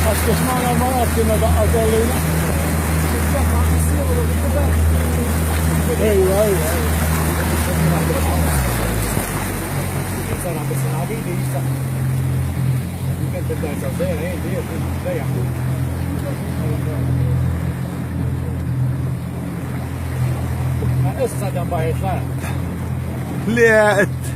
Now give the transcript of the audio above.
Ascoltiamo la macchina da Adolina. Ehi. Sarà che se la vista. Che tendenza bene, io lei ha issa dan baħi xar. Le.